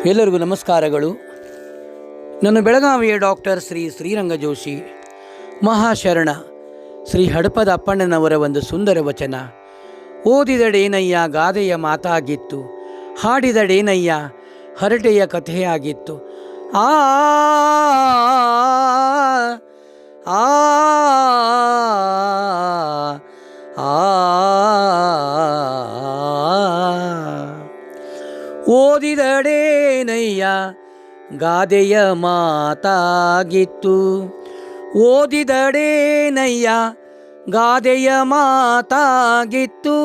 ಎಲ್ಲರಿಗೂ ನಮಸ್ಕಾರಗಳು. ನನ್ನ ಬೆಳಗಾವಿಯ ಡಾಕ್ಟರ್ ಶ್ರೀರಂಗ ಜೋಶಿ ಮಹಾಶರಣ ಶ್ರೀ ಹಡಪದ ಅಪ್ಪಣ್ಣನವರ ಒಂದು ಸುಂದರ ವಚನ. ಓದಿದಡೇನಯ್ಯ ಗಾದೆಯ ಮಾತಾಗಿತ್ತು, ಹಾಡಿದಡೇನಯ್ಯ ಹರಟೆಯ ಕಥೆಯಾಗಿತ್ತು. ಆ ಆ ಓದಿದಡೇನಯ್ಯ ಗಾದೆಯ ಮಾತಾಗಿತ್ತು, ಓದಿದಡೇನಯ್ಯ ಗಾದೆಯ ಮಾತಾಗಿತ್ತು,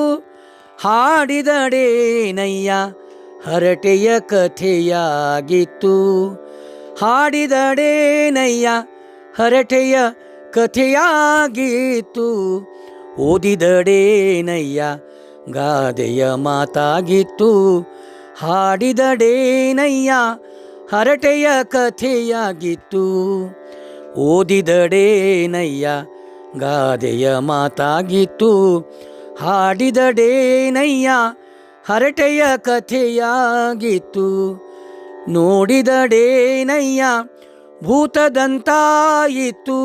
ಹಾಡಿದಡೇನಯ್ಯ ಹರಟೆಯ ಕಥೆಯಾಗಿತ್ತು, ಹಾಡಿದಡೇನಯ್ಯ ಹರಟೆಯ ಕಥೆಯಾಗಿತ್ತು, ಓದಿದಡೇನಯ್ಯ ಗಾದೆಯ ಮಾತಾಗಿತ್ತು, ಹಾಡಿದಡೇನಯ್ಯ ಹರಟೆಯ ಕಥೆಯಾಗಿತ್ತು, ಓದಿದಡೇನಯ್ಯ ಗಾದೆಯ ಮಾತಾಗಿತ್ತು, ಹಾಡಿದಡೇನಯ್ಯ ಹರಟೆಯ ಕಥೆಯಾಗಿತ್ತು. ನೋಡಿದಡೇನಯ್ಯ ಭೂತದಂತಾಯಿತು,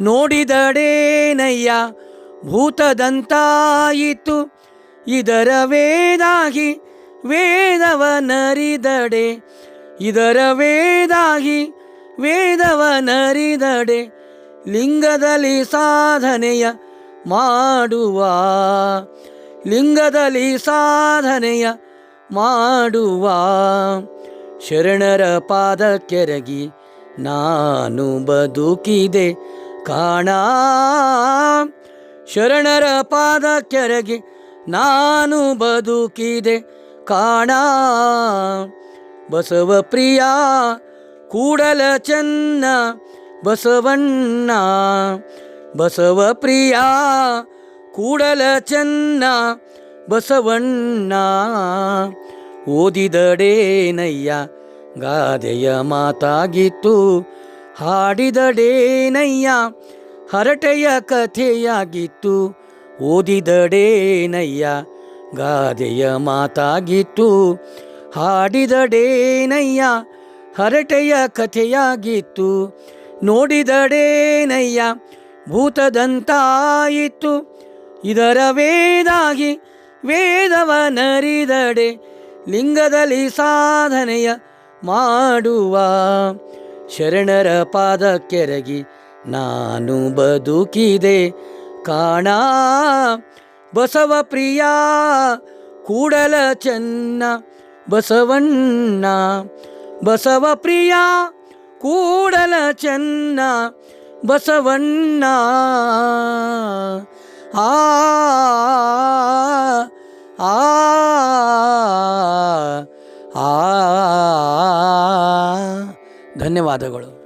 ನೋಡಿದಡೇನಯ್ಯ ಭೂತದಂತಾಯಿತು, ಇದರ ವೇದಾಗಿ ವೇದವನರಿದಡೆ, ಇದರ ವೇದಾಗಿ ವೇದವನರಿದಡೆ, ಲಿಂಗದಲ್ಲಿ ಸಾಧನೆಯ ಮಾಡುವ, ಲಿಂಗದಲ್ಲಿ ಸಾಧನೆಯ ಮಾಡುವ, ಶರಣರ ಪಾದಕ್ಕೆರಗಿ ನಾನು ಬದುಕಿದೆ ಕಾಣ, ಶರಣರ ಪಾದಕ್ಕೆರಗಿ ನಾನು ಬದುಕಿದೆ ಕಾಣ. ಬಸವ ಪ್ರಿಯ ಕೂಡಲ ಚೆನ್ನ ಬಸವಣ್ಣ, ಬಸವ ಪ್ರಿಯ ಕೂಡಲ ಚೆನ್ನ ಬಸವಣ್ಣ, ಓದಿದಡೇನಯ್ಯ ಗಾದೆಯ ಮಾತಾಗಿತ್ತು, ಹಾಡಿದಡೇನಯ್ಯ ಹರಟೆಯ ಕಥೆಯಾಗಿತ್ತು, ಓದಿದಡೇನಯ್ಯ ಗಾದೆಯ ಮಾತಾಗಿತ್ತು, ಹಾಡಿದಡೇನಯ್ಯ ಹರಟೆಯ ಕಥೆಯಾಗಿತ್ತು, ನೋಡಿದಡೇನಯ್ಯ ಭೂತದಂತಾಯಿತು, ಇದರ ವೇದಾಗಿ ವೇದವನರಿದಡೆ, ಲಿಂಗದಲ್ಲಿ ಸಾಧನೆಯ ಮಾಡುವ, ಶರಣರ ಪಾದಕ್ಕೆರಗಿ ನಾನು ಬದುಕಿದೆ ಕಾಣ. ಬಸವ ಪ್ರಿಯ ಕೂಡಲ ಚೆನ್ನ ಬಸವಣ್ಣ, ಬಸವ ಪ್ರಿಯ ಕೂಡಲ ಚೆನ್ನ ಬಸವಣ್ಣ, ಆ ಆ ಧನ್ಯವಾದಗಳು.